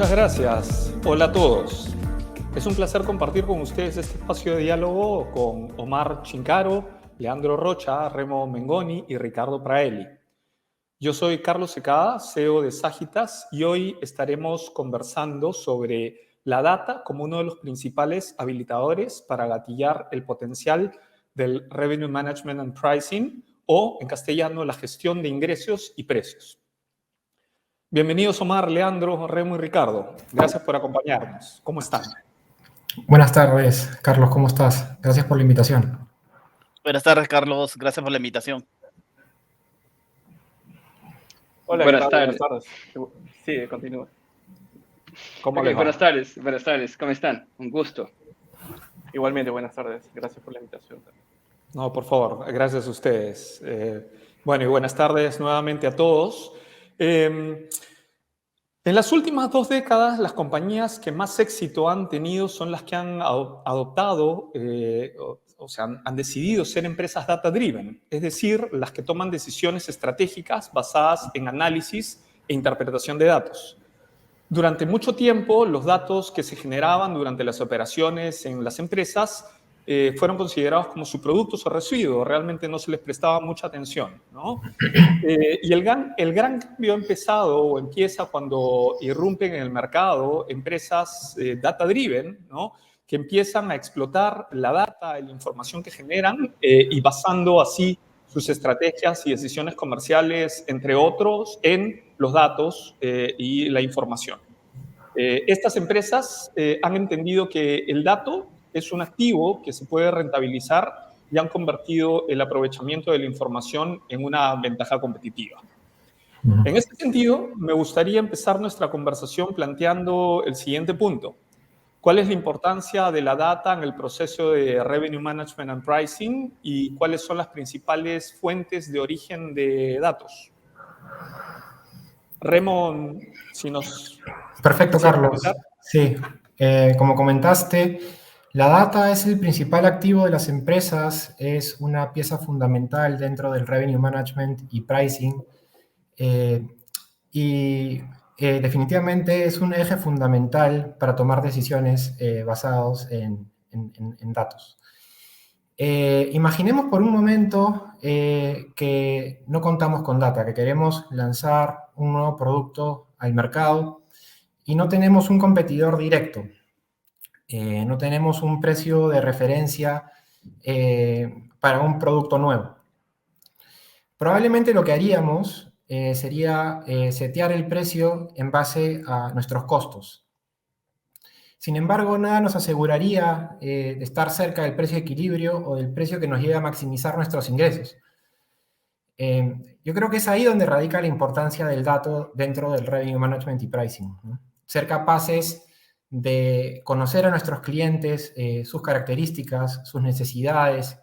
Muchas gracias. Hola a todos. Es un placer compartir con ustedes este espacio de diálogo con Omar Chincaro, Leandro Rocha, Remo Mengoni y Ricardo Praeli. Yo soy Carlos Secada, CEO de Sagitas, y hoy estaremos conversando sobre la data como uno de los principales habilitadores para gatillar el potencial del Revenue Management and Pricing, o en castellano, la gestión de ingresos y precios. Bienvenidos Omar, Leandro, Remo y Ricardo. Gracias por acompañarnos. ¿Cómo están? Buenas tardes, Carlos, ¿cómo estás? Gracias por la invitación. Buenas tardes, Carlos. Gracias por la invitación. Hola, Buenas Ricardo, tardes. buenas tardes. Sí, continúa. ¿Cómo Ok, les va? buenas tardes, ¿cómo están? Un gusto. Igualmente, buenas tardes. Gracias por la invitación. No, por favor, gracias a ustedes. Bueno, y buenas tardes nuevamente a todos. En las últimas 2 décadas, las compañías que más éxito han tenido son las que han adoptado, o sea, han decidido ser empresas data-driven, es decir, las que toman decisiones estratégicas basadas en análisis e interpretación de datos. Durante mucho tiempo, los datos que se generaban durante las operaciones en las empresas fueron considerados como subproductos o residuos, realmente no se les prestaba mucha atención, ¿no? Y el gran cambio ha empezado o empieza cuando irrumpen en el mercado empresas data-driven, ¿no? Que empiezan a explotar la data y la información que generan y basando así sus estrategias y decisiones comerciales, entre otros, en los datos y la información. Estas empresas han entendido que el dato es un activo que se puede rentabilizar y han convertido el aprovechamiento de la información en una ventaja competitiva. En este sentido, me gustaría empezar nuestra conversación planteando el siguiente punto. ¿Cuál es la importancia de la data en el proceso de Revenue Management and Pricing y cuáles son las principales fuentes de origen de datos? Remo, si nos... Perfecto, ¿quisiera Carlos. comentar? Sí, como comentaste, la data es el principal activo de las empresas, es una pieza fundamental dentro del Revenue Management y Pricing, definitivamente es un eje fundamental para tomar decisiones basados en datos. Imaginemos por un momento que no contamos con data, que queremos lanzar un nuevo producto al mercado y no tenemos un competidor directo, no tenemos un precio de referencia para un producto nuevo. Probablemente lo que haríamos sería setear el precio en base a nuestros costos. Sin embargo, nada nos aseguraría de estar cerca del precio de equilibrio o del precio que nos lleve a maximizar nuestros ingresos. Yo creo que es ahí donde radica la importancia del dato dentro del Revenue Management y Pricing, ¿no? Ser capaces de conocer a nuestros clientes, sus características, sus necesidades,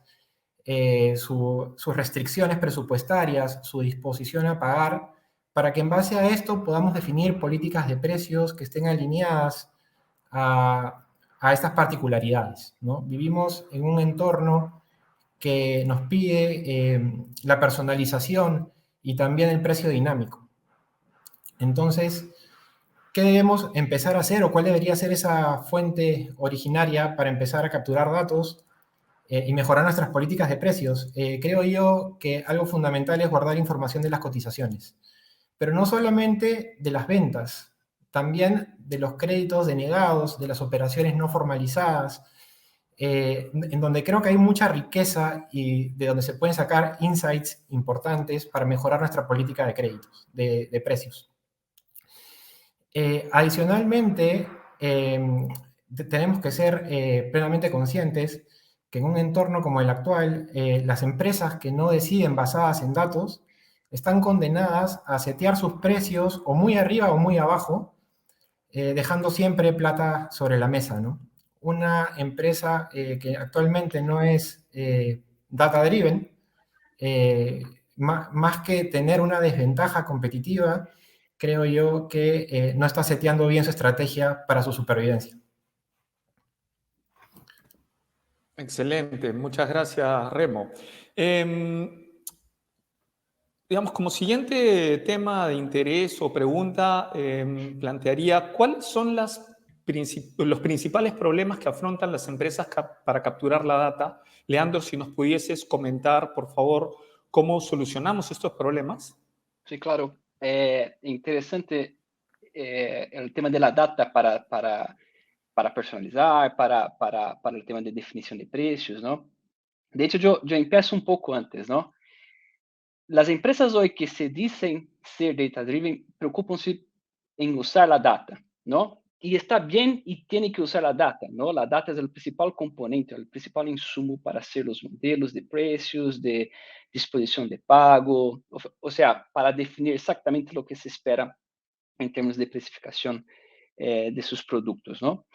sus restricciones presupuestarias, su disposición a pagar, para que en base a esto podamos definir políticas de precios que estén alineadas a estas particularidades, ¿no? Vivimos en un entorno que nos pide la personalización y también el precio dinámico. Entonces, ¿qué debemos empezar a hacer o cuál debería ser esa fuente originaria para empezar a capturar datos y mejorar nuestras políticas de precios? Creo yo que algo fundamental es guardar información de las cotizaciones, pero no solamente de las ventas, también de los créditos denegados, de las operaciones no formalizadas, en donde creo que hay mucha riqueza y de donde se pueden sacar insights importantes para mejorar nuestra política de créditos, de precios. Adicionalmente, tenemos que ser plenamente conscientes que en un entorno como el actual, las empresas que no deciden basadas en datos están condenadas a setear sus precios o muy arriba o muy abajo, dejando siempre plata sobre la mesa, ¿no? Una empresa que actualmente no es data-driven, más que tener una desventaja competitiva, creo yo que no está seteando bien su estrategia para su supervivencia. Excelente, muchas gracias, Remo. Digamos, como siguiente tema de interés o pregunta, plantearía cuáles son los principales problemas que afrontan las empresas para capturar la data. Leandro, si nos pudieses comentar, por favor, cómo solucionamos estos problemas. Sí, claro. Interesante el tema de la data para personalizar, para el tema de definición de precios, ¿no? De hecho, yo empiezo un poco antes, ¿no? Las empresas hoy que se dicen ser data-driven preocupan-se en usar la data, ¿no? Y está bien y tiene que usar la data, ¿no? La data es el principal componente, el principal insumo para hacer los modelos de precios, de disposición de pago, o sea, para definir exactamente lo que se espera en términos de precificación de sus productos, ¿no?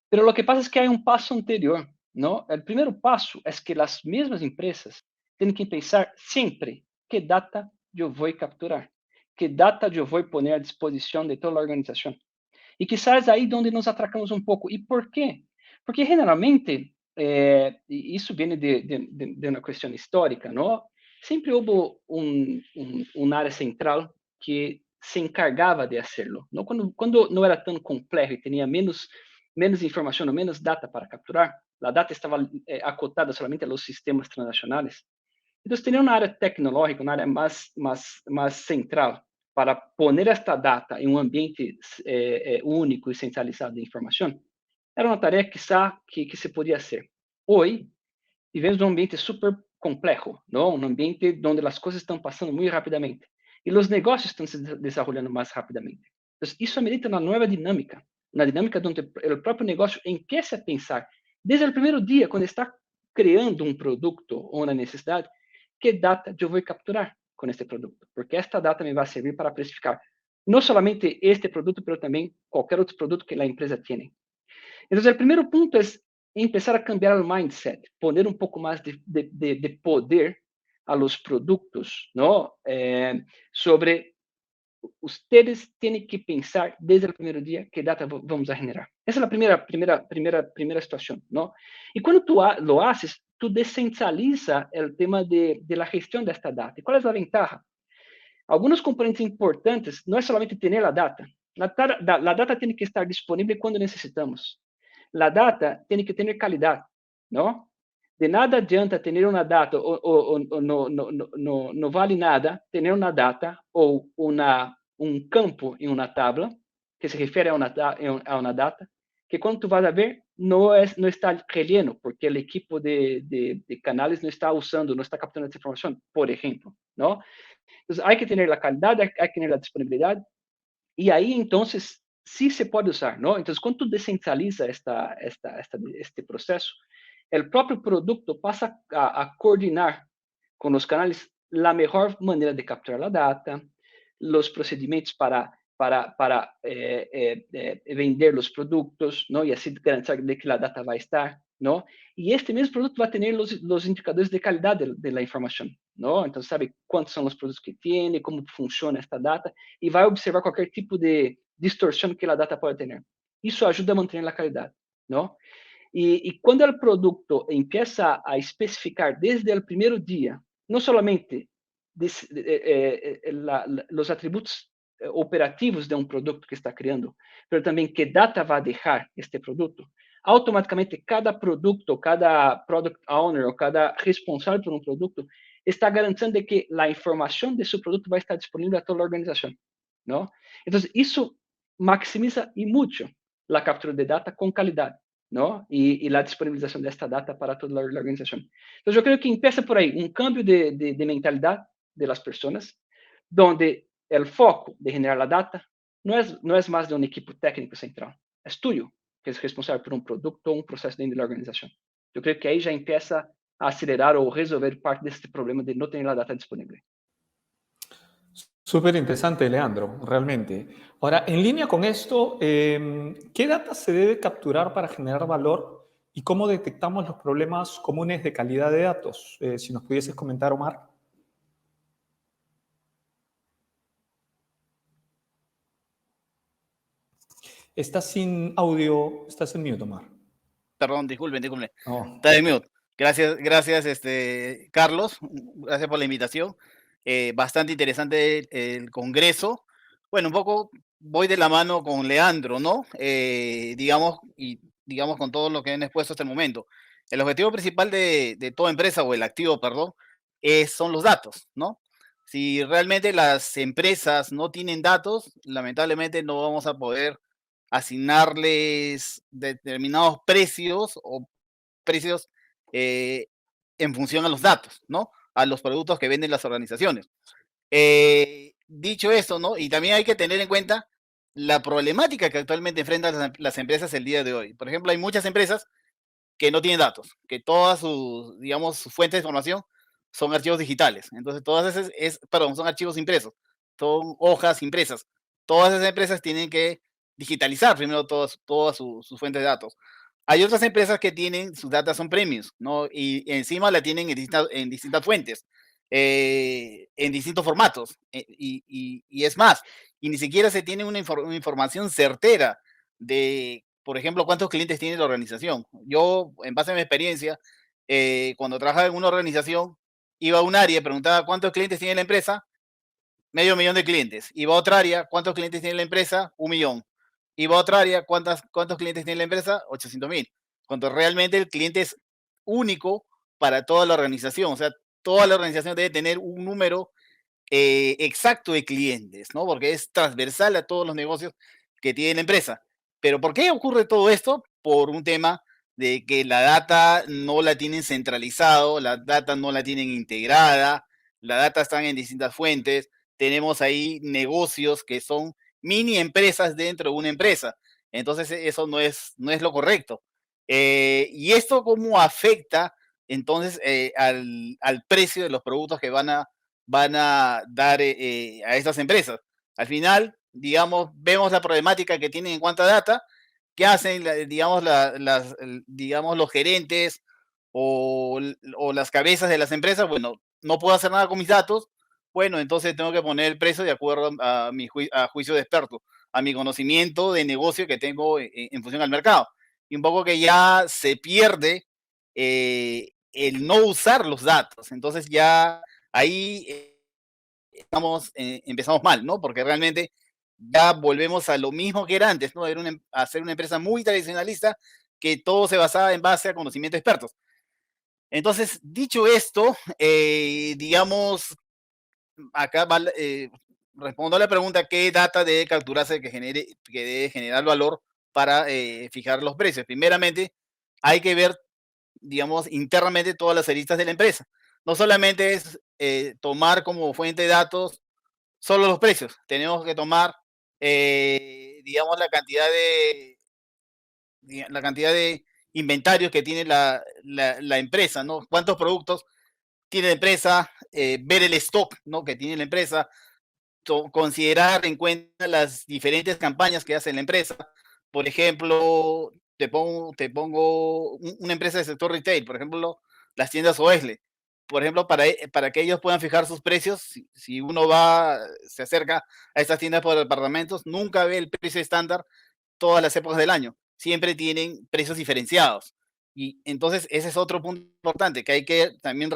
Pero lo que pasa es que hay un paso anterior, ¿no? El primer paso es que las mismas empresas tienen que pensar siempre qué data yo voy a capturar, qué data yo voy a poner a disposición de toda la organización. Y quizás ahí donde nos atracamos un poco. ¿Y por qué? Porque generalmente, y eso viene de una cuestión histórica, ¿no? Siempre hubo un área central que se encargaba de hacerlo, ¿no? Cuando no era tan complejo y tenía menos información o menos data para capturar, la data estaba acotada solamente a los sistemas transnacionales. Entonces, tenía una área tecnológica, una área más central para poner esta data em um ambiente único e centralizado de informação, era uma tarefa que se podia hacer. Hoje, vivemos um ambiente super complexo, não? Um ambiente onde as coisas estão passando muito rapidamente e os negócios estão se desenvolvendo mais rapidamente. Então, isso amerita uma nova dinâmica, uma dinâmica onde o próprio negócio empiece a pensar, desde o primeiro dia, quando está criando um produto ou uma necessidade, que data eu vou capturar com este produto, porque esta data me vai servir para precificar não somente este produto, mas também qualquer outro produto que a empresa tenha. Então, o primeiro ponto é empezar a cambiar o mindset, poner um pouco mais de poder a los productos, ¿no? Sobre ustedes tienen que pensar desde el primer día qué data vamos a generar. Esa es la primera situación, ¿no? Y cuando tú lo haces, tú descentraliza el tema de la gestión de esta data. ¿Y cuál es la ventaja? Algunos componentes importantes no es solamente tener la data. La data tiene que estar disponible cuando necesitamos. La data tiene que tener calidad, ¿no? De nada adianta tener una data o no vale nada tener una data o un campo en una tabla que se refiere a una data que cuando tú vas a ver no está relleno porque el equipo de canales no está usando, no está capturando esa información, por ejemplo, ¿no? Entonces hay que tener la calidad, hay que tener la disponibilidad y ahí entonces sí se puede usar, ¿no? Entonces, cuando tú descentralizas este proceso, el propio producto pasa a coordinar con los canales la mejor manera de capturar la data, los procedimientos para vender los productos, ¿no? Y así garantizar de que la data va a estar, ¿no? Y este mismo producto va a tener los indicadores de calidad de la información, ¿no? Entonces, sabe cuántos son los productos que tiene, cómo funciona esta data, y va a observar cualquier tipo de distorsión que la data pueda tener. Eso ayuda a mantener la calidad, ¿no? Y cuando el producto empieza a especificar desde el primer día, no solamente los atributos operativos de un producto que está creando, pero también qué data va a dejar este producto, automáticamente cada producto, cada product owner o cada responsable por un producto está garantizando de que la información de su producto va a estar disponible a toda la organización, ¿no? Entonces, eso maximiza y mucho la captura de data con calidad, ¿no? Y la disponibilización de esta data para toda la organización. Entonces, yo creo que empieza por ahí un cambio de mentalidad de las personas, donde el foco de generar la data no es más de un equipo técnico central, es tuyo, que es responsable por un producto o un proceso dentro de la organización. Yo creo que ahí ya empieza a acelerar o resolver parte de este problema de no tener la data disponible. Súper interesante, Leandro, realmente. Ahora, en línea con esto, ¿qué data se debe capturar para generar valor y cómo detectamos los problemas comunes de calidad de datos? Si nos pudieses comentar, Omar. Estás sin audio, estás en mute, Omar. Perdón, disculpen. Oh. Está en mute. Gracias, Carlos. Gracias por la invitación. bastante interesante el Congreso. Bueno, un poco voy de la mano con Leandro, ¿no? Digamos con todo lo que han expuesto hasta el momento. El objetivo principal de toda empresa, o el activo, perdón, son los datos, ¿no? Si realmente las empresas no tienen datos, lamentablemente no vamos a poder asignarles determinados precios o precios eh, en función a los datos, ¿no? A los productos que venden las organizaciones. Dicho esto, ¿no? Y también hay que tener en cuenta la problemática que actualmente enfrentan las empresas el día de hoy. Por ejemplo, hay muchas empresas que no tienen datos, que todas sus, digamos, sus fuentes de información son archivos digitales. Entonces, todas esas perdón, son archivos impresos, son hojas impresas. Todas esas empresas tienen que digitalizar primero todas sus fuentes de datos. Hay otras empresas que tienen sus datos son premiums, ¿no? Y encima la tienen en distintas fuentes, en distintos formatos. Y es más, y ni siquiera se tiene una información certera de, por ejemplo, cuántos clientes tiene la organización. Yo, en base a mi experiencia, cuando trabajaba en una organización, iba a un área y preguntaba cuántos clientes tiene la empresa, 500.000 de clientes. Iba a otra área, ¿cuántos clientes tiene la empresa? 1.000.000. Iba a otra área, ¿cuántos clientes tiene la empresa? 800.000. Cuando realmente el cliente es único para toda la organización. O sea, toda la organización debe tener un número exacto de clientes, ¿no? Porque es transversal a todos los negocios que tiene la empresa. Pero ¿por qué ocurre todo esto? Por un tema de que la data no la tienen centralizado, la data no la tienen integrada, la data están en distintas fuentes, tenemos ahí negocios que son mini empresas dentro de una empresa. Entonces eso no es lo correcto. ¿Y esto cómo afecta entonces al precio de los productos que van a dar a estas empresas? Al final, digamos, vemos la problemática que tienen en cuanto a data. ¿Qué hacen, digamos, digamos, los gerentes o las cabezas de las empresas? Bueno, no puedo hacer nada con mis datos. Bueno, entonces tengo que poner el precio de acuerdo a juicio de experto, a mi conocimiento de negocio que tengo en función al mercado. Y un poco que ya se pierde el no usar los datos. Entonces ya ahí empezamos mal, ¿no? Porque realmente ya volvemos a lo mismo que era antes, ¿no? Era a ser una empresa muy tradicionalista que todo se basaba en base a conocimientos expertos. Entonces, dicho esto, digamos, acá respondo a la pregunta: ¿qué data debe capturarse que debe generar valor para fijar los precios? Primeramente, hay que ver, digamos, internamente todas las aristas de la empresa. No solamente es tomar como fuente de datos solo los precios, tenemos que tomar, digamos, la cantidad de inventarios que tiene la empresa, ¿no? ¿Cuántos productos tiene la empresa? Ver el stock, ¿no?, que tiene la empresa, considerar en cuenta las diferentes campañas que hace la empresa. Por ejemplo, te pongo una empresa del sector retail, por ejemplo, las tiendas Oesle. Por ejemplo, para que ellos puedan fijar sus precios, si uno se acerca a estas tiendas por departamentos, nunca ve el precio estándar todas las épocas del año. Siempre tienen precios diferenciados. Y entonces ese es otro punto importante, que hay que también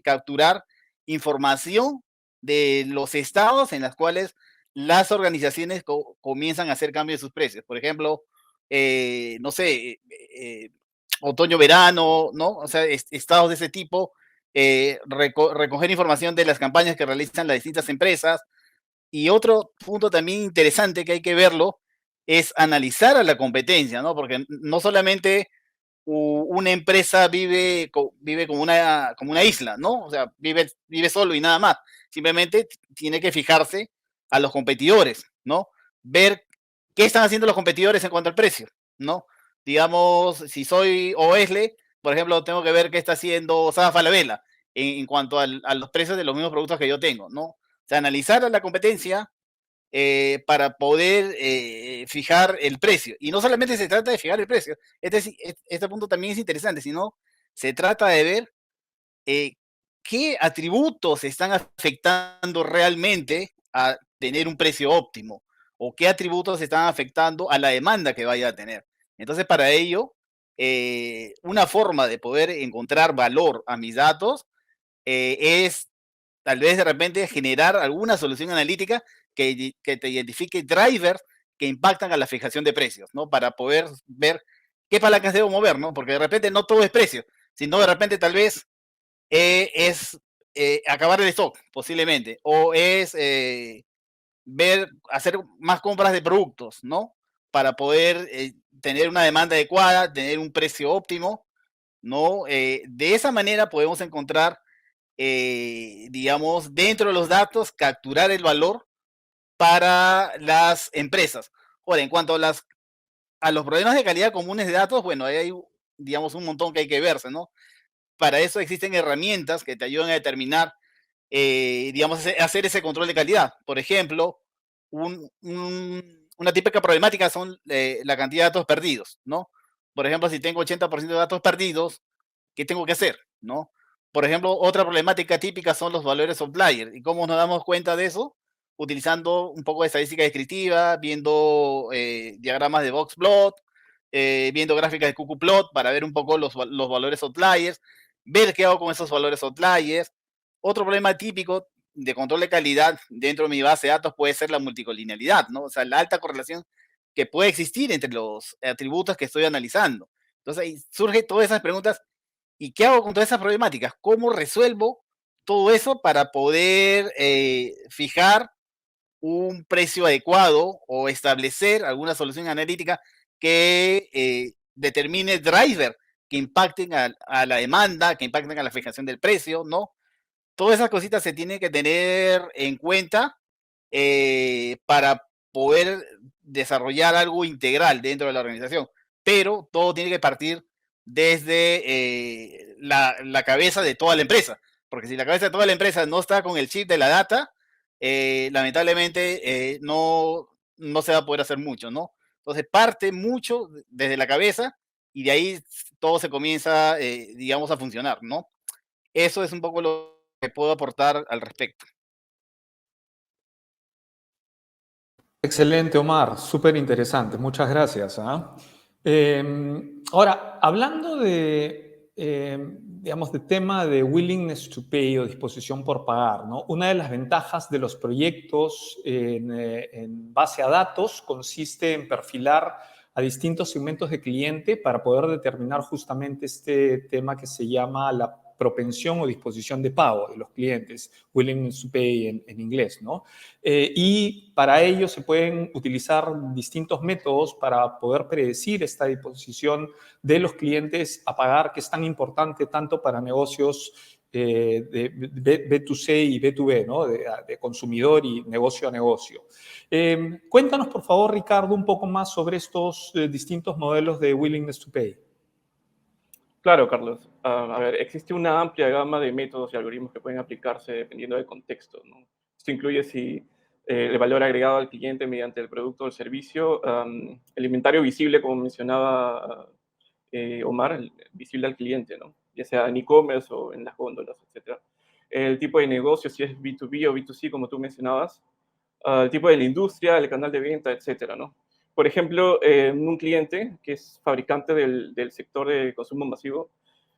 capturar información de los estados en los cuales las organizaciones comienzan a hacer cambios de sus precios. Por ejemplo, no sé, otoño-verano, ¿no? O sea, estados de ese tipo, recoger información de las campañas que realizan las distintas empresas. Y otro punto también interesante que hay que verlo es analizar a la competencia, ¿no? Porque no solamente una empresa vive como una isla, ¿no? O sea, vive solo y nada más. Simplemente tiene que fijarse a los competidores, ¿no? Ver qué están haciendo los competidores en cuanto al precio, ¿no? Digamos, si soy Oesle, por ejemplo, tengo que ver qué está haciendo Saba Falabella en cuanto a los precios de los mismos productos que yo tengo, ¿no? O sea, analizar a la competencia para poder fijar el precio. Y no solamente se trata de fijar el precio, este punto también es interesante, sino se trata de ver eh, qué atributos están afectando realmente a tener un precio óptimo, o qué atributos están afectando a la demanda que vaya a tener. Entonces, para ello, una forma de poder encontrar valor a mis datos es tal vez de repente generar alguna solución analítica que te identifique drivers que impactan a la fijación de precios, ¿no? Para poder ver qué palancas debo mover, ¿no? Porque de repente no todo es precio, sino de repente tal vez es acabar el stock, posiblemente, o es hacer más compras de productos, ¿no? Para poder tener una demanda adecuada, tener un precio óptimo, ¿no? De esa manera podemos encontrar, digamos, dentro de los datos, capturar el valor para las empresas. Ahora, en cuanto a los problemas de calidad comunes de datos, bueno, ahí hay, digamos, un montón que hay que verse, ¿no? Para eso existen herramientas que te ayudan a determinar, digamos, hacer ese control de calidad. Por ejemplo, una típica problemática son la cantidad de datos perdidos, ¿no? Por ejemplo, si tengo 80% de datos perdidos, ¿qué tengo que hacer? ¿No? Por ejemplo, otra problemática típica son los valores outlier. ¿Y cómo nos damos cuenta de eso? Utilizando un poco de estadística descriptiva, viendo diagramas de boxplot, viendo gráficas de QQplot para ver un poco los valores outliers, ver qué hago con esos valores outliers. Otro problema típico de control de calidad dentro de mi base de datos puede ser la multicolinealidad, ¿no? O sea, la alta correlación que puede existir entre los atributos que estoy analizando. Entonces ahí surgen todas esas preguntas. ¿Y qué hago con todas esas problemáticas? ¿Cómo resuelvo todo eso para poder fijar un precio adecuado o establecer alguna solución analítica que determine driver que impacten a la demanda, que impacten a la fijación del precio, ¿no? Todas esas cositas se tienen que tener en cuenta para poder desarrollar algo integral dentro de la organización. Pero todo tiene que partir desde la cabeza de toda la empresa. Porque si la cabeza de toda la empresa no está con el chip de la data, lamentablemente no se va a poder hacer mucho, ¿no? Entonces parte mucho desde la cabeza y de ahí todo se comienza, digamos, a funcionar, ¿no? Eso es un poco lo que puedo aportar al respecto. Excelente, Omar, súper interesante, muchas gracias. Ahora, hablando de, digamos, de tema de willingness to pay o disposición por pagar, ¿no? Una de las ventajas de los proyectos en base a datos consiste en perfilar a distintos segmentos de cliente para poder determinar justamente este tema que se llama la propensión o disposición de pago de los clientes, willingness to pay en inglés, ¿no? Y para ello se pueden utilizar distintos métodos para poder predecir esta disposición de los clientes a pagar, que es tan importante tanto para negocios de B2C y B2B, ¿no? De consumidor y negocio a negocio. Cuéntanos, por favor, Ricardo, un poco más sobre estos distintos modelos de willingness to pay. Claro, Carlos. A ver, existe una amplia gama de métodos y algoritmos que pueden aplicarse dependiendo del contexto, ¿no? Esto incluye si el valor agregado al cliente mediante el producto o el servicio, el inventario visible, como mencionaba Omar, visible al cliente, ¿no? Ya sea en e-commerce o en las góndolas, etc. El tipo de negocio, si es B2B o B2C, como tú mencionabas, el tipo de la industria, el canal de venta, etc., ¿no? Por ejemplo, un cliente que es fabricante del sector de consumo masivo,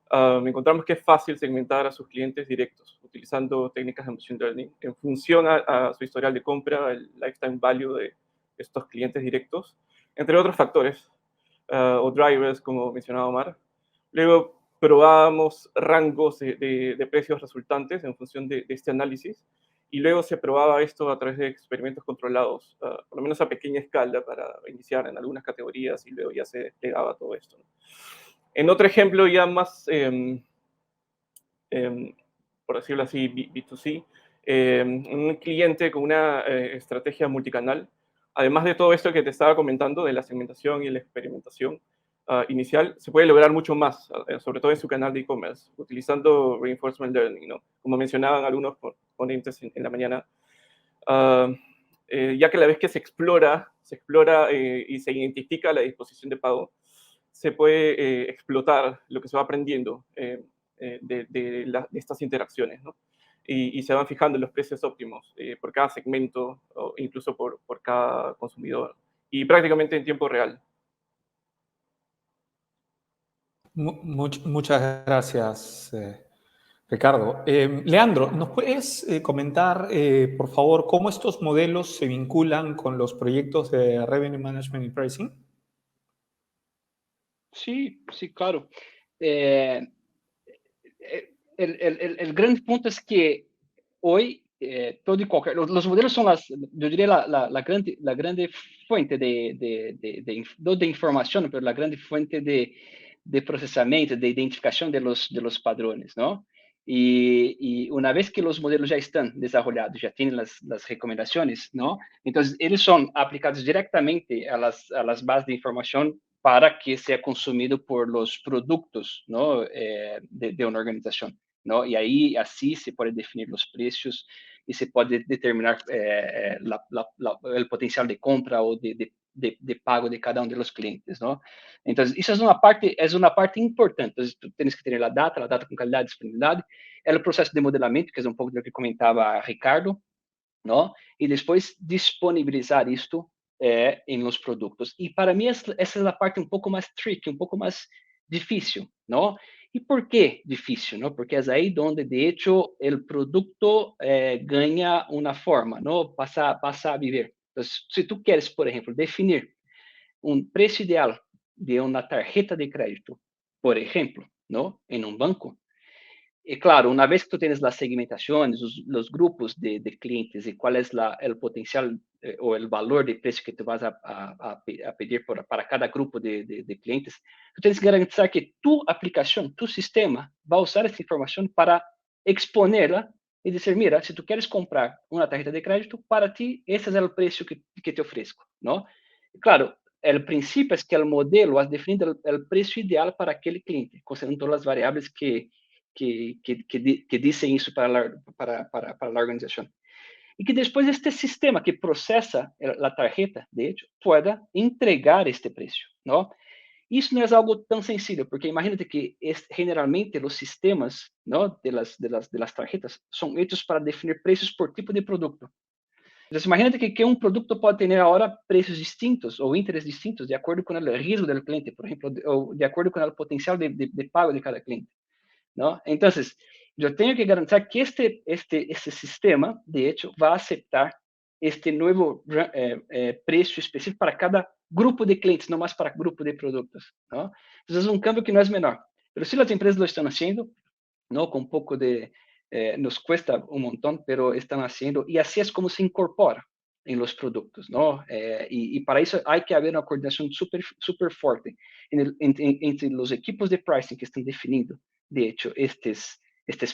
encontramos que es fácil segmentar a sus clientes directos utilizando técnicas de machine learning en función a su historial de compra, el lifetime value de estos clientes directos, entre otros factores o drivers, como mencionaba Omar. Luego probábamos rangos de precios resultantes en función de este análisis y luego se probaba esto a través de experimentos controlados, por lo menos a pequeña escala para iniciar en algunas categorías y luego ya se desplegaba todo esto, ¿no? En otro ejemplo ya más, por decirlo así, B2C, un cliente con una estrategia multicanal, además de todo esto que te estaba comentando, de la segmentación y la experimentación inicial, se puede lograr mucho más, sobre todo en su canal de e-commerce, utilizando reinforcement learning, ¿no? Como mencionaban algunos ponentes en la mañana, ya que a la vez que se explora y se identifica la disposición de pago, se puede explotar lo que se va aprendiendo de estas interacciones, ¿no? Y se van fijando los precios óptimos por cada segmento o incluso por cada consumidor y prácticamente en tiempo real. Muchas gracias, Ricardo. Leandro, ¿nos puedes comentar, por favor, cómo estos modelos se vinculan con los proyectos de Revenue Management y Pricing? Sí, sí, claro. El gran punto es que hoy todo y cualquier, los modelos son yo diría la grande fuente no de información, pero la grande fuente de procesamiento, de identificación de los padrones, ¿no? Y una vez que los modelos ya están desarrollados, ya tienen las recomendaciones, ¿no? Entonces, ellos son aplicados directamente a las bases de información para que sea consumido por los productos, ¿no? De una organización, ¿no? Y ahí así se puede definir los precios y se puede determinar el potencial de compra o de pago de cada uno de los clientes, ¿no? Entonces, isso é uma parte importante. Entonces, tú tienes que tener la data com calidad, disponibilidade, el processo de modelamento, que é um pouco do que comentava Ricardo, ¿no? Y después disponibilizar esto en los productos. Y para mí esa es la parte un poco más tricky, un poco más difícil, ¿no? ¿Y por qué difícil? ¿No? Porque es ahí donde, de hecho, el producto gana una forma, ¿no? Pasa a vivir. Entonces, si tú quieres, por ejemplo, definir un precio ideal de una tarjeta de crédito, por ejemplo, ¿no? En un banco, y claro, una vez que tú tienes las segmentaciones, los grupos de clientes y cuál es el potencial o el valor de precio que tú vas a pedir para cada grupo de clientes, tú tienes que garantizar que tu aplicación, tu sistema, va a usar esta información para exponerla y decir, mira, si tú quieres comprar una tarjeta de crédito, para ti, ese es el precio que te ofrezco, ¿no? Claro, el principio es que el modelo has definido el precio ideal para aquel cliente, considerando todas las variables que dicen isso para a organização. E que depois este sistema que processa a tarjeta, de hecho, pueda entregar este preço, não? Isso não é algo tão sencillo, porque imagínate que generalmente os sistemas, ¿no? de las tarjetas são hechos para definir preços por tipo de produto. Então, imagínate que um produto pode ter agora preços distintos ou interesses distintos de acordo com o risco do cliente, por exemplo, ou de acordo com o potencial de pago de cada cliente, ¿no? Entonces, yo tengo que garantizar que este sistema, de hecho, va a aceptar este nuevo precio específico para cada grupo de clientes, no más para grupo de productos, ¿no? Entonces, es un cambio que no es menor. Pero si las empresas lo están haciendo, ¿no? Con un poco de... nos cuesta un montón, pero están haciendo, y así es como se incorpora en los productos, ¿no? Y para eso hay que haber una coordinación súper fuerte entre los equipos de pricing que están definiendo, de hecho, estes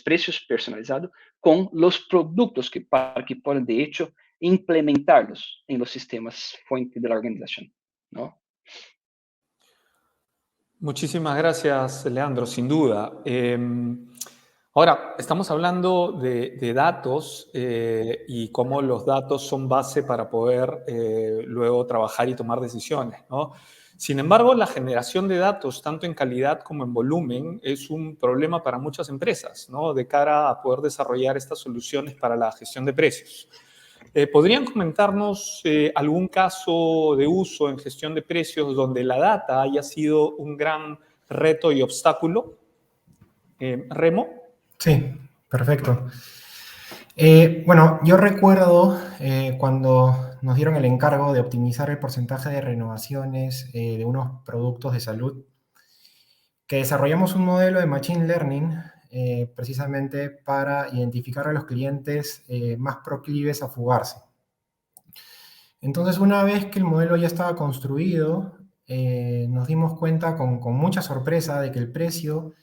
precios personalizados con los productos para que puedan, de hecho, implementarlos en los sistemas fuente de la organización, ¿no? Muchísimas gracias, Leandro, sin duda. Ahora, estamos hablando de datos y cómo los datos son base para poder luego trabajar y tomar decisiones, ¿no? Sin embargo, la generación de datos, tanto en calidad como en volumen, es un problema para muchas empresas, ¿no? De cara a poder desarrollar estas soluciones para la gestión de precios. ¿Podrían comentarnos algún caso de uso en gestión de precios donde la data haya sido un gran reto y obstáculo? Remo. Sí, perfecto. Bueno, yo recuerdo cuando nos dieron el encargo de optimizar el porcentaje de renovaciones de unos productos de salud, que desarrollamos un modelo de Machine Learning precisamente para identificar a los clientes más proclives a fugarse. Entonces, una vez que el modelo ya estaba construido, nos dimos cuenta con mucha sorpresa de que el precio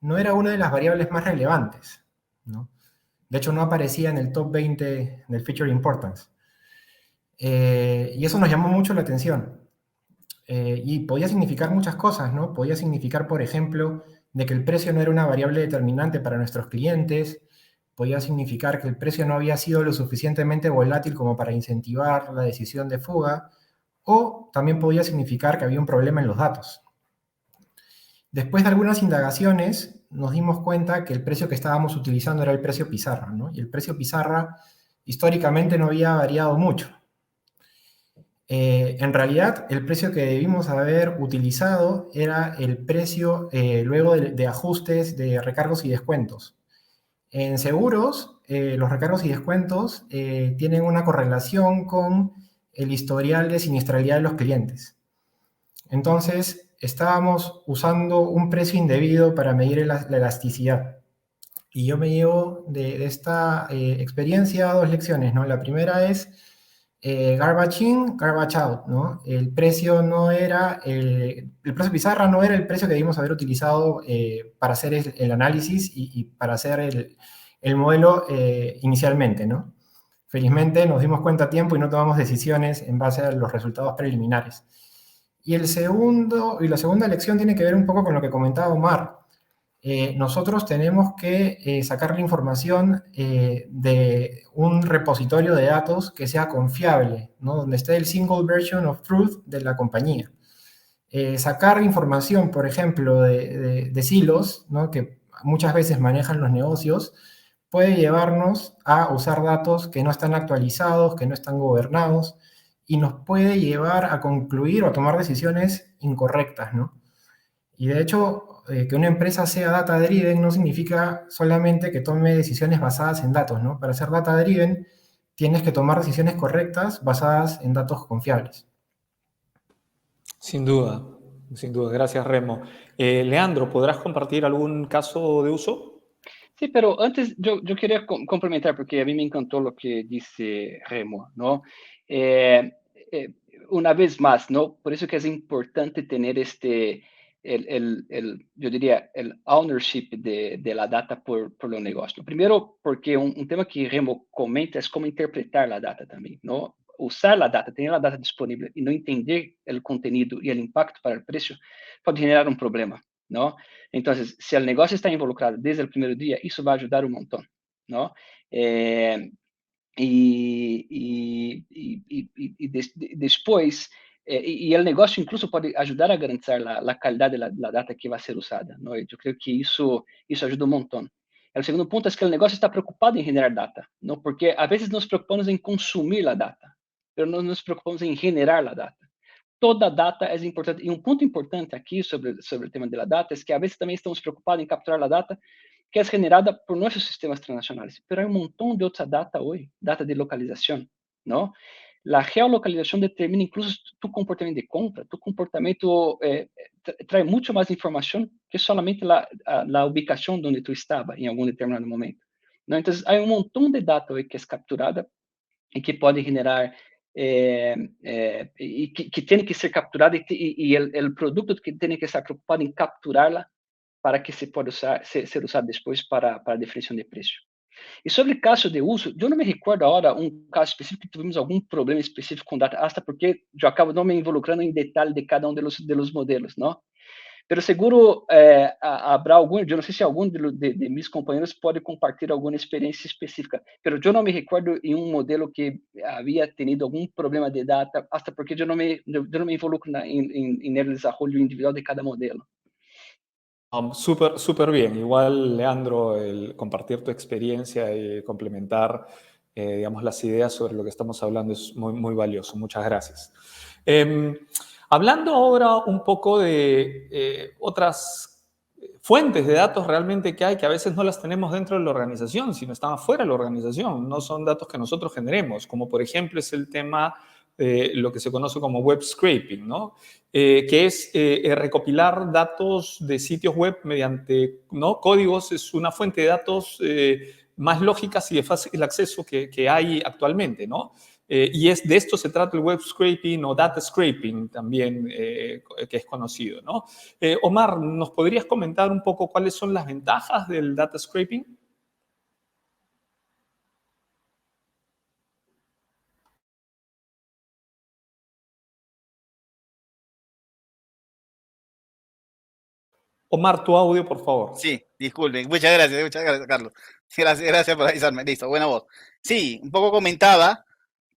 no era una de las variables más relevantes, ¿no? De hecho, no aparecía en el top 20 del Feature Importance. Y eso nos llamó mucho la atención. Y podía significar muchas cosas, ¿no? Podía significar, por ejemplo, de que el precio no era una variable determinante para nuestros clientes. Podía significar que el precio no había sido lo suficientemente volátil como para incentivar la decisión de fuga. O también podía significar que había un problema en los datos. Después de algunas indagaciones, nos dimos cuenta que el precio que estábamos utilizando era el precio pizarra, ¿no? Y el precio pizarra históricamente no había variado mucho. En realidad, el precio que debimos haber utilizado era el precio luego de ajustes de recargos y descuentos. En seguros, los recargos y descuentos tienen una correlación con el historial de siniestralidad de los clientes. Entonces, estábamos usando un precio indebido para medir la elasticidad. Y yo me llevo de esta experiencia 2 lecciones, ¿no? La primera es garbage in, garbage out, ¿no? El precio no era, el precio pizarra no era el precio que debimos haber utilizado para hacer el análisis y para hacer el modelo inicialmente, ¿no? Felizmente nos dimos cuenta a tiempo y no tomamos decisiones en base a los resultados preliminares. Y la segunda lección tiene que ver un poco con lo que comentaba Omar. Nosotros tenemos que sacar la información de un repositorio de datos que sea confiable, ¿no? Donde esté el single version of truth de la compañía. Sacar información, por ejemplo, de silos, ¿no? Que muchas veces manejan los negocios, puede llevarnos a usar datos que no están actualizados, que no están gobernados, y nos puede llevar a concluir o a tomar decisiones incorrectas, ¿no? Y de hecho, que una empresa sea data-driven no significa solamente que tome decisiones basadas en datos, ¿no? Para ser data-driven tienes que tomar decisiones correctas basadas en datos confiables. Sin duda, sin duda. Gracias, Remo. Leandro, ¿podrás compartir algún caso de uso? Sí, pero antes yo quería complementar, porque a mí me encantó lo que dice Remo, ¿no? Eh, eh, una vez más, ¿no? Por eso que es importante tener yo diría, el ownership de la data por los negocios. Primero, porque un tema que Remo comenta es cómo interpretar la data también, ¿no? Usar la data, tener la data disponible y no entender el contenido y el impacto para el precio puede generar un problema, ¿no? Entonces, si el negocio está involucrado desde el primer día, eso va a ayudar un montón, ¿no? Después, y el negocio incluso puede ayudar a garantizar la calidad de la data que va a ser usada, ¿no? Yo creo que eso ayuda un montón. El segundo punto es que el negocio está preocupado en generar data, ¿no? Porque a veces nos preocupamos en consumir la data, pero no nos preocupamos en generar la data. Toda data é importante. E um ponto importante aqui sobre o tema da data é que, a vezes, também estamos preocupados em capturar a data que é generada por nossos sistemas transnacionais. Mas há um montão de outra data hoje, data de localização, não? A geolocalização determina incluso tu comportamento de compra, tu comportamento traz muito mais informação que somente a ubicação onde tu estava em algum determinado momento. Não? Então, há um montão de data hoje que é capturada e que pode generar y que tiene que ser capturada y el producto que tiene que estar preocupado en capturarla para que se pueda ser usado después para definición de precio. E sobre o caso de uso, eu não me recordo agora um caso específico que tivemos algum problema específico com data, hasta porque eu acabo não me involucrando em detalhe de cada um dos modelos, não? Pero seguro habrá algum, eu não sei se algum de meus companheiros pode compartilhar alguma experiência específica, pero eu não me recordo em um modelo que havia tenido algum problema de data, hasta porque eu não me involucro em el desarrollo individual de cada modelo. Súper, súper bien. Igual, Leandro, el compartir tu experiencia y complementar, digamos, las ideas sobre lo que estamos hablando es muy, muy valioso. Muchas gracias. Hablando ahora un poco de otras fuentes de datos realmente que hay, que a veces no las tenemos dentro de la organización, sino están afuera de la organización, no son datos que nosotros generemos, como por ejemplo es el tema de lo que se conoce como web scraping, ¿no? Que es recopilar datos de sitios web mediante, ¿no?, códigos. Es una fuente de datos más lógicas y de fácil acceso que hay actualmente, ¿no? Y de esto se trata el web scraping o data scraping también, que es conocido, ¿no? Omar, ¿nos podrías comentar un poco cuáles son las ventajas del data scraping? Omar, tu audio, por favor. Sí, disculpen. Muchas gracias, Carlos. Gracias por avisarme. Listo, buena voz. Sí, un poco comentaba,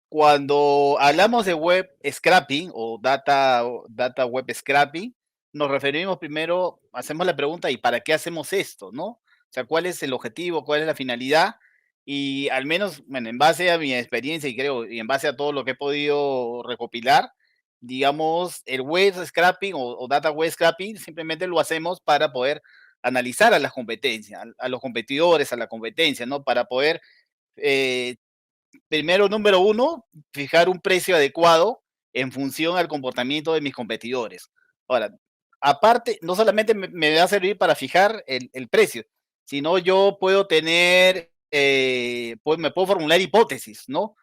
cuando hablamos de web scrapping o data web scrapping, nos referimos primero, hacemos la pregunta, ¿y para qué hacemos esto, no? O sea, ¿cuál es el objetivo? ¿Cuál es la finalidad? Y al menos, bueno, en base a mi experiencia y en base a todo lo que he podido recopilar, digamos, el web scrapping o data web scrapping simplemente lo hacemos para poder analizar a las competencias, a los competidores, a la competencia, ¿no? Para poder, primero, número uno, fijar un precio adecuado en función al comportamiento de mis competidores. Ahora, aparte, no solamente me va a servir para fijar el precio, sino yo puedo tener, pues me puedo formular hipótesis, ¿no?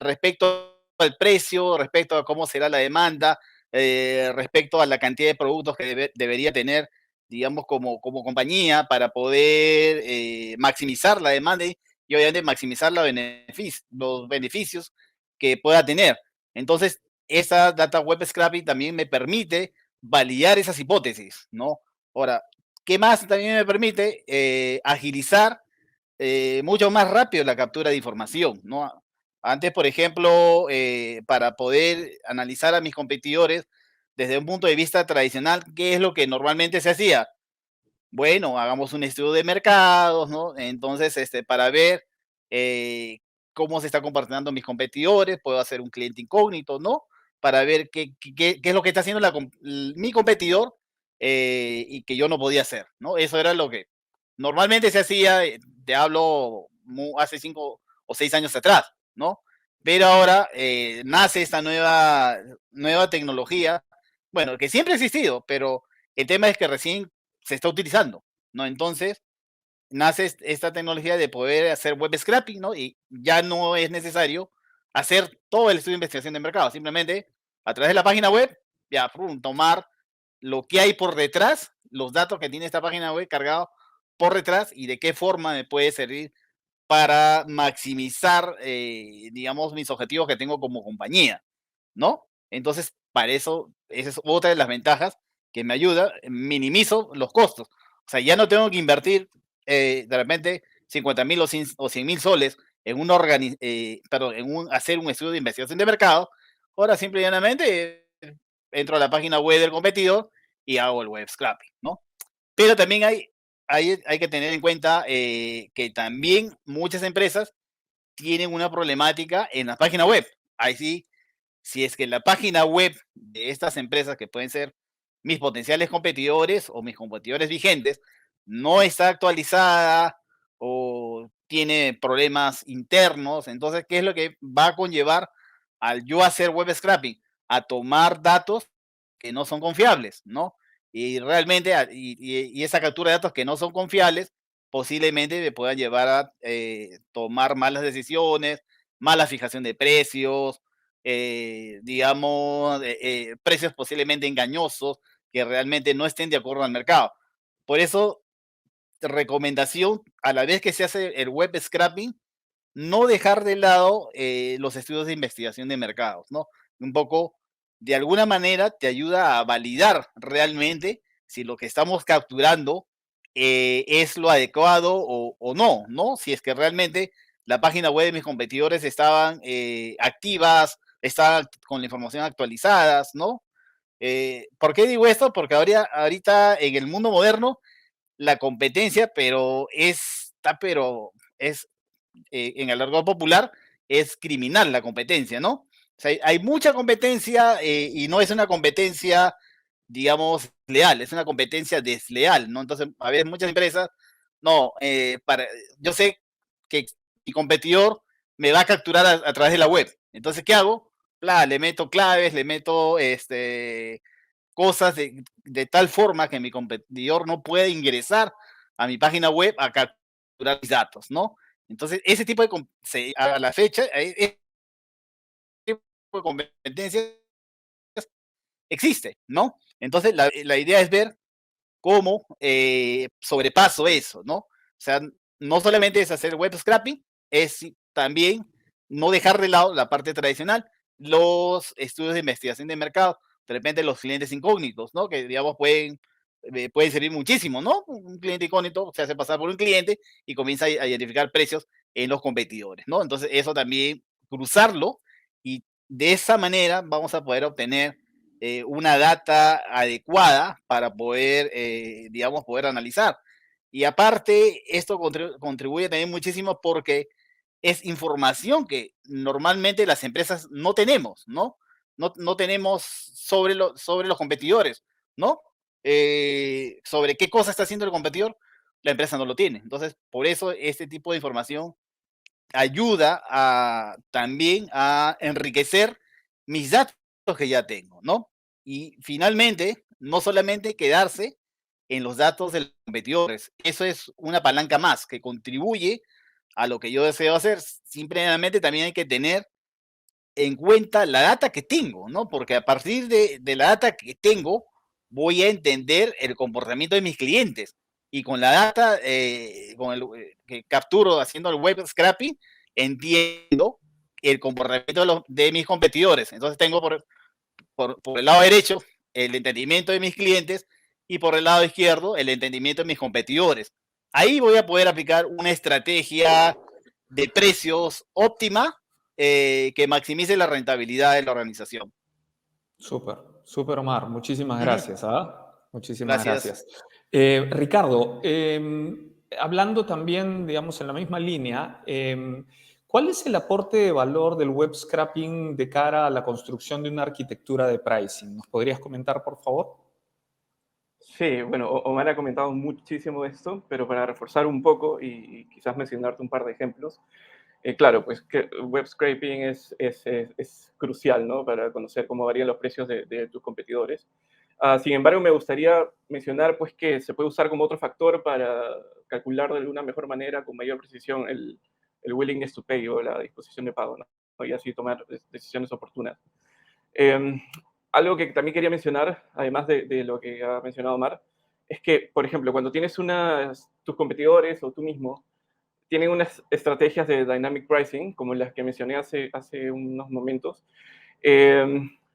Respecto al precio, respecto a cómo será la demanda, respecto a la cantidad de productos que debería tener, digamos, como compañía para poder maximizar la demanda y obviamente maximizar los beneficios que pueda tener. Entonces, esa Data Web Scrapping también me permite validar esas hipótesis, ¿no? Ahora, ¿qué más también me permite? Agilizar mucho más rápido la captura de información, ¿no? Antes, por ejemplo, para poder analizar a mis competidores desde un punto de vista tradicional, ¿qué es lo que normalmente se hacía? Bueno, hagamos un estudio de mercados, ¿no? Entonces, para ver cómo se está comportando mis competidores, puedo hacer un cliente incógnito, ¿no? Para ver qué es lo que está haciendo mi competidor y que yo no podía hacer, ¿no? Eso era lo que normalmente se hacía, te hablo hace 5 o 6 años atrás, ¿no? Pero ahora nace esta nueva tecnología, bueno, que siempre ha existido, pero el tema es que recién se está utilizando, ¿no? Entonces, nace esta tecnología de poder hacer web scraping, ¿no? Y ya no es necesario hacer todo el estudio de investigación de mercado, simplemente a través de la página web, ya, tomar lo que hay por detrás, los datos que tiene esta página web cargados por detrás y de qué forma me puede servir para maximizar, digamos, mis objetivos que tengo como compañía, ¿no? Entonces, para eso, esa es otra de las ventajas que me ayuda, minimizo los costos. O sea, ya no tengo que invertir de repente 50.000 o 100.000 soles en, hacer un estudio de investigación de mercado. Ahora simple y llanamente entro a la página web del competidor y hago el web scrapping, ¿no? Pero también hay que tener en cuenta que también muchas empresas tienen una problemática en la página web. Ahí sí, si es que la página web de estas empresas, que pueden ser mis potenciales competidores o mis competidores vigentes, no está actualizada o tiene problemas internos, entonces, ¿qué es lo que va a conllevar al yo hacer web scrapping? A tomar datos que no son confiables, ¿no? Y realmente, y esa captura de datos que no son confiables, posiblemente me puedan llevar a tomar malas decisiones, mala fijación de precios, digamos, precios posiblemente engañosos que realmente no estén de acuerdo al mercado. Por eso, recomendación, a la vez que se hace el web scrapping, no dejar de lado los estudios de investigación de mercados, ¿no? Un poco, de alguna manera, te ayuda a validar realmente si lo que estamos capturando es lo adecuado o no, ¿no? Si es que realmente la página web de mis competidores estaban activas, estaban con la información actualizadas, ¿no? ¿Por qué digo esto? Porque ahorita en el mundo moderno, la competencia, pero es en el argot popular, es criminal la competencia, ¿no? O sea, hay mucha competencia y no es una competencia, digamos, leal, es una competencia desleal, ¿no? Entonces, a veces muchas empresas, no, yo sé que mi competidor me va a capturar a través de la web. Entonces, ¿qué hago? Le meto claves, le meto cosas de tal forma que mi competidor no puede ingresar a mi página web a capturar mis datos, ¿no? Entonces, ese tipo a la fecha, ese tipo de competencias existe, ¿no? Entonces, la idea es ver cómo sobrepaso eso, ¿no? O sea, no solamente es hacer web scrapping, es también no dejar de lado la parte tradicional, los estudios de investigación de mercado, de repente los clientes incógnitos, ¿no? Que, digamos, pueden servir muchísimo, ¿no? Un cliente incógnito se hace pasar por un cliente y comienza a identificar precios en los competidores, ¿no? Entonces, eso también, cruzarlo y de esa manera vamos a poder obtener una data adecuada para poder, digamos, poder analizar. Y aparte, esto contribuye también muchísimo porque es información que normalmente las empresas no tenemos, ¿no? No tenemos sobre los competidores, ¿no? sobre qué cosa está haciendo el competidor, la empresa no lo tiene. Entonces, por eso este tipo de información ayuda también a enriquecer mis datos que ya tengo, ¿no? Y finalmente, no solamente quedarse en los datos de los competidores, eso es una palanca más que contribuye a lo que yo deseo hacer. Simplemente también hay que tener en cuenta la data que tengo, ¿no? Porque a partir de la data que tengo, voy a entender el comportamiento de mis clientes. Y con la data que capturo haciendo el web scraping, entiendo el comportamiento de mis competidores. Entonces tengo por el lado derecho el entendimiento de mis clientes y por el lado izquierdo el entendimiento de mis competidores. Ahí voy a poder aplicar una estrategia de precios óptima que maximice la rentabilidad de la organización. Súper, súper, Omar. Muchísimas gracias. Muchísimas Gracias. gracias. Ricardo, hablando también, digamos, en la misma línea, ¿cuál es el aporte de valor del web scraping de cara a la construcción de una arquitectura de pricing? ¿Nos podrías comentar, por favor? Sí, bueno, Omar ha comentado muchísimo de esto, pero para reforzar un poco y quizás mencionarte un par de ejemplos, claro, pues que web scraping es crucial, ¿no? Para conocer cómo varían los precios de tus competidores. Sin embargo, me gustaría mencionar pues, que se puede usar como otro factor para calcular de una mejor manera, con mayor precisión, el willingness to pay o la disposición de pago, ¿no? Y así tomar decisiones oportunas. Algo que también quería mencionar, además de lo que ha mencionado Omar, es que, por ejemplo, cuando tienes tus competidores o tú mismo, tienen unas estrategias de dynamic pricing, como las que mencioné hace unos momentos,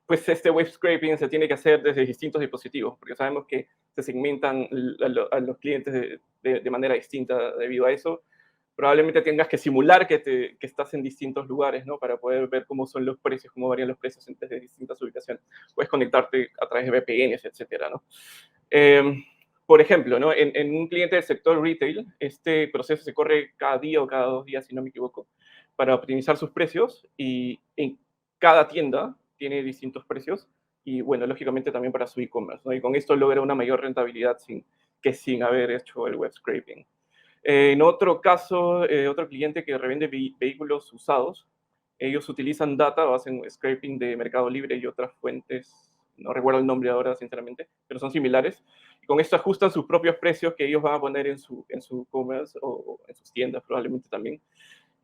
pues este web scraping se tiene que hacer desde distintos dispositivos, porque sabemos que se segmentan a los clientes de manera distinta debido a eso. Probablemente tengas que simular que estás en distintos lugares, ¿no? Para poder ver cómo son los precios, cómo varían los precios desde distintas ubicaciones. Puedes conectarte a través de VPNs, etcétera, ¿no? Por ejemplo, ¿no? En un cliente del sector retail, este proceso se corre cada día o cada 2 días, si no me equivoco, para optimizar sus precios, y en cada tienda tiene distintos precios y, bueno, lógicamente también para su e-commerce, ¿no? Y con esto logra una mayor rentabilidad sin haber hecho el web scraping. En otro caso, otro cliente que revende vehículos usados, ellos utilizan data o hacen scraping de Mercado Libre y otras fuentes, no recuerdo el nombre ahora, sinceramente, pero son similares. Y con esto ajustan sus propios precios que ellos van a poner en su e-commerce o en sus tiendas probablemente también.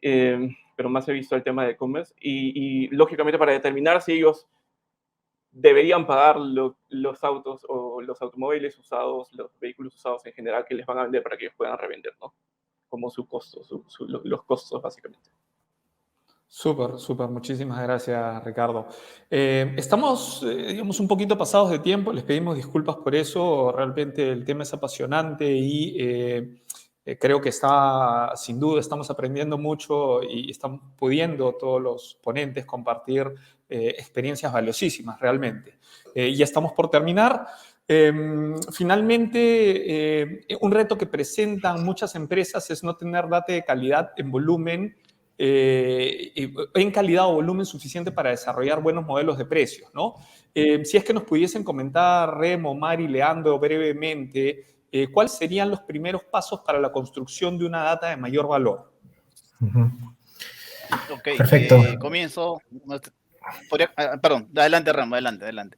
Pero más he visto el tema de e-commerce. Y lógicamente para determinar si ellos deberían pagar los autos o los automóviles usados, los vehículos usados en general que les van a vender para que ellos puedan revender, ¿no? Como su costo, los costos básicamente. Súper, súper. Muchísimas gracias, Ricardo. Estamos, digamos, un poquito pasados de tiempo. Les pedimos disculpas por eso. Realmente el tema es apasionante y creo que sin duda, estamos aprendiendo mucho y están pudiendo todos los ponentes compartir experiencias valiosísimas, realmente. Ya estamos por terminar. Finalmente, un reto que presentan muchas empresas es no tener data de calidad en volumen, en calidad o volumen suficiente para desarrollar buenos modelos de precios, ¿no? Si es que nos pudiesen comentar, Remo, Mari, Leandro, brevemente, ¿cuáles serían los primeros pasos para la construcción de una data de mayor valor? Ok, Perfecto. comienzo. Perdón, adelante, Remo, adelante.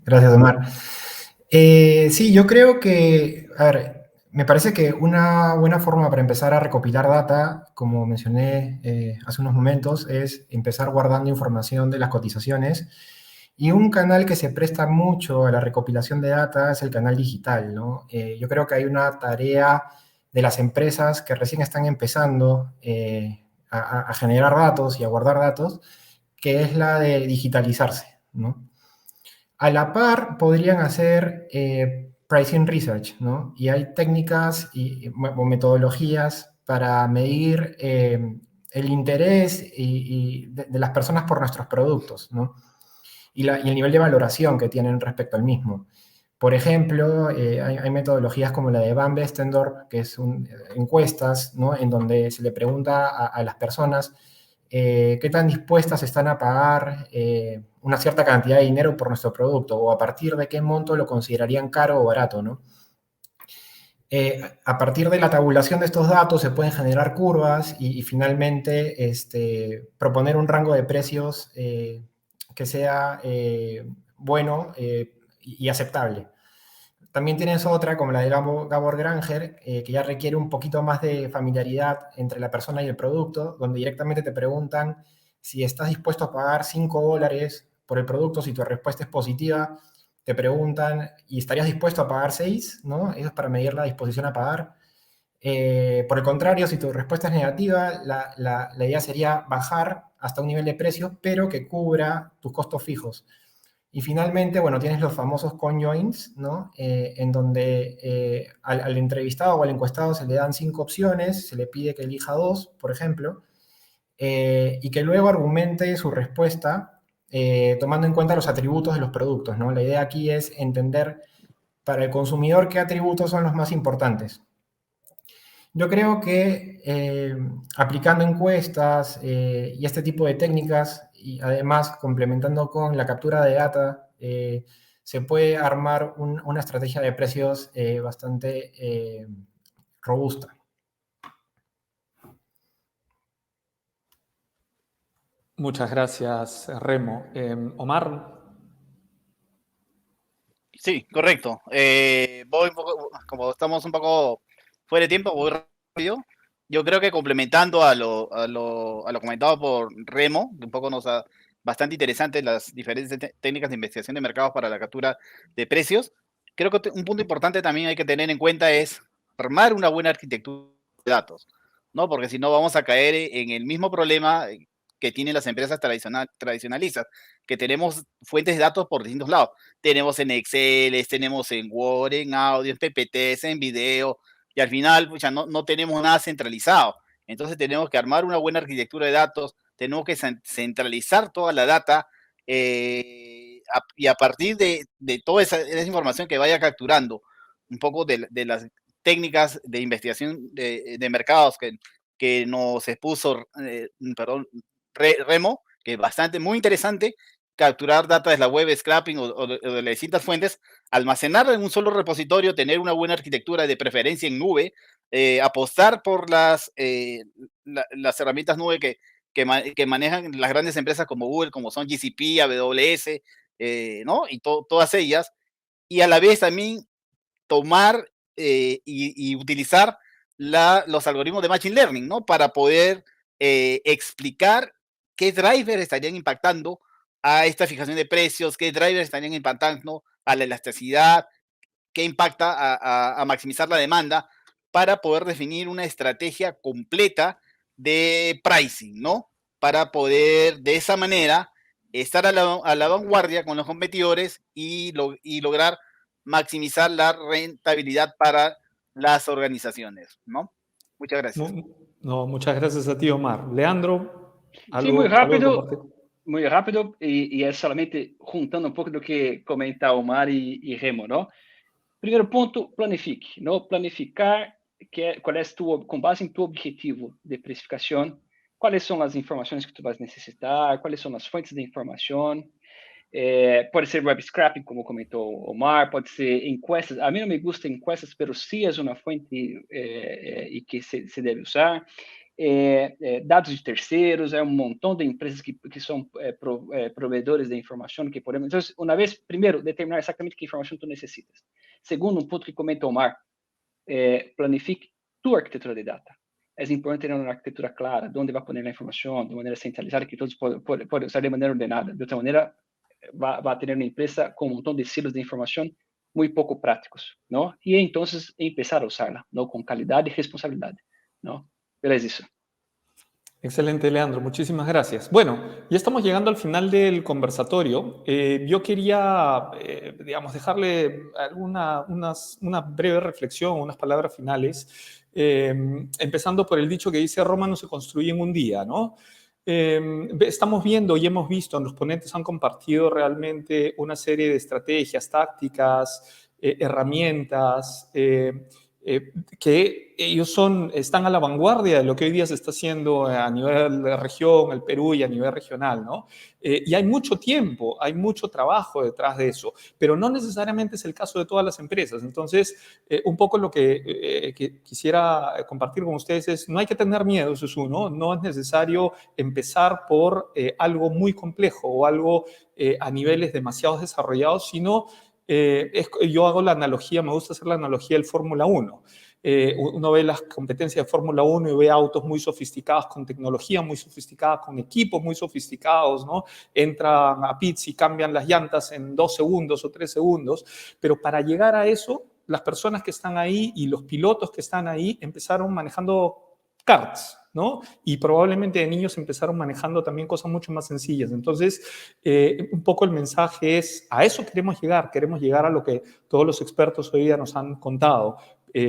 Gracias, Omar. Sí, yo creo que, a ver, me parece que una buena forma para empezar a recopilar data, como mencioné hace unos momentos, es empezar guardando información de las cotizaciones. Y un canal que se presta mucho a la recopilación de data es el canal digital, ¿no? Yo creo que hay una tarea de las empresas que recién están empezando a generar datos y a guardar datos, que es la de digitalizarse, ¿no? A la par podrían hacer pricing research, ¿no? Y hay técnicas o metodologías para medir el interés de las personas por nuestros productos, ¿no? Y el nivel de valoración que tienen respecto al mismo. Por ejemplo, hay metodologías como la de Van Westendorp, que es encuestas, ¿no? En donde se le pregunta a las personas qué tan dispuestas están a pagar una cierta cantidad de dinero por nuestro producto, o a partir de qué monto lo considerarían caro o barato, ¿no? A partir de la tabulación de estos datos se pueden generar curvas y finalmente proponer un rango de precios que sea bueno y aceptable. También tienes otra, como la de Gabor Granger, que ya requiere un poquito más de familiaridad entre la persona y el producto, donde directamente te preguntan si estás dispuesto a pagar $5 por el producto. Si tu respuesta es positiva, te preguntan, ¿y estarías dispuesto a pagar 6? ¿No? Eso es para medir la disposición a pagar. Por el contrario, si tu respuesta es negativa, la idea sería bajar hasta un nivel de precios, pero que cubra tus costos fijos. Y finalmente, bueno, tienes los famosos conjoins, ¿no? En donde al entrevistado o al encuestado se le dan 5 opciones, se le pide que elija 2, por ejemplo, y que luego argumente su respuesta tomando en cuenta los atributos de los productos, ¿no? La idea aquí es entender para el consumidor qué atributos son los más importantes. Yo creo que aplicando encuestas y este tipo de técnicas, y además complementando con la captura de data, se puede armar una estrategia de precios bastante robusta. Muchas gracias, Remo. Omar. Sí, correcto. Voy un poco, como estamos un poco fuera de tiempo, voy rápido. Yo creo que complementando a lo comentado por Remo, que un poco bastante interesante las diferentes técnicas de investigación de mercados para la captura de precios, creo que un punto importante también hay que tener en cuenta es armar una buena arquitectura de datos, ¿no? Porque si no vamos a caer en el mismo problema que tienen las empresas tradicionalistas, que tenemos fuentes de datos por distintos lados. Tenemos en Excel, tenemos en Word, en audio, en PPTs, en video, y al final pues, no tenemos nada centralizado. Entonces tenemos que armar una buena arquitectura de datos, tenemos que centralizar toda la data y a partir de toda esa información que vaya capturando, un poco de las técnicas de investigación de mercados que nos expuso, Remo, que es bastante, muy interesante, capturar data de la web, scrapping o de las distintas fuentes, almacenarla en un solo repositorio, tener una buena arquitectura de preferencia en nube, apostar por las herramientas nube que manejan las grandes empresas como Google, como son GCP, AWS, ¿no? Y todas ellas, y a la vez también tomar y utilizar los algoritmos de Machine Learning, ¿no? Para poder explicar qué drivers estarían impactando a esta fijación de precios, qué drivers estarían impactando a la elasticidad, qué impacta a maximizar la demanda, para poder definir una estrategia completa de pricing, ¿no? Para poder, de esa manera, estar a la vanguardia con los competidores y lograr maximizar la rentabilidad para las organizaciones, ¿no? Muchas gracias. No, muchas gracias a ti, Omar. Leandro, Sim, muito algo de rápido, compartir. muito rápido, e é solamente juntando um pouco do que comenta Omar e Remo, não? Primeiro ponto, planifique, não? Planificar qual é com base em tu objetivo de precificação, quais são as informações que tu vais necessitar, quais são as fontes de informação. Pode ser web scrapping, como comentou Omar, pode ser encuestas. A mim não me gusta encuestas, mas sim é uma fonte e que se deve usar. Dados de terceiros, um montão de empresas que são provedores de informação que podemos. Então, uma vez, primeiro, determinar exatamente que informação tu necessitas. Segundo, um ponto que comenta Omar, planifique tua arquitetura de data. É importante ter uma arquitetura clara, de onde vai poner a informação, de maneira centralizada, que todos podem usar de maneira ordenada. De outra maneira, vai ter uma empresa com um montão de silos de informação muito pouco práticos, não? E então, começar a usá-la, não? Com qualidade e responsabilidade, não? Pero es eso. Excelente, Leandro. Muchísimas gracias. Bueno, ya estamos llegando al final del conversatorio. Yo quería, digamos, dejarle una breve reflexión, unas palabras finales, empezando por el dicho que dice: Roma no se construye en un día, ¿no? Estamos viendo y hemos visto, los ponentes han compartido realmente una serie de estrategias, tácticas, herramientas, que ellos están a la vanguardia de lo que hoy día se está haciendo a nivel de región, el Perú y a nivel regional, ¿no? Y hay mucho tiempo, hay mucho trabajo detrás de eso, pero no necesariamente es el caso de todas las empresas. Entonces, un poco lo que quisiera compartir con ustedes es, no hay que tener miedo, eso es uno, no es necesario empezar por algo muy complejo o algo a niveles demasiado desarrollados, sino yo hago la analogía, me gusta hacer la analogía del Fórmula 1. Uno ve las competencias de Fórmula 1 y ve autos muy sofisticados, con tecnología muy sofisticada, con equipos muy sofisticados, ¿no? Entran a pits y cambian las llantas en 2 segundos o 3 segundos, pero para llegar a eso, las personas que están ahí y los pilotos que están ahí empezaron manejando karts, ¿no? Y probablemente de niños empezaron manejando también cosas mucho más sencillas. Entonces, un poco el mensaje es, a eso queremos llegar a lo que todos los expertos hoy día nos han contado.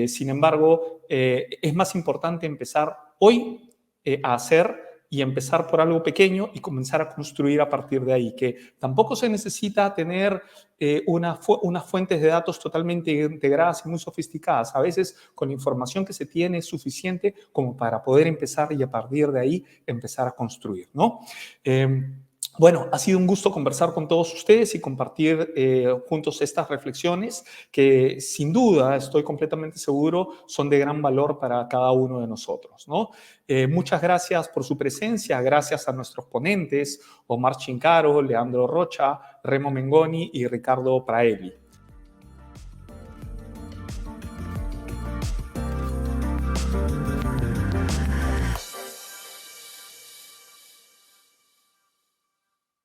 Sin embargo, es más importante empezar hoy a hacer y empezar por algo pequeño y comenzar a construir a partir de ahí, que tampoco se necesita tener unas fuentes de datos totalmente integradas y muy sofisticadas. A veces con la información que se tiene es suficiente como para poder empezar y a partir de ahí empezar a construir, ¿no? Bueno, ha sido un gusto conversar con todos ustedes y compartir juntos estas reflexiones que sin duda, estoy completamente seguro, son de gran valor para cada uno de nosotros, ¿no? Muchas gracias por su presencia, gracias a nuestros ponentes, Omar Chincaro, Leandro Rocha, Remo Mengoni y Ricardo Praeli.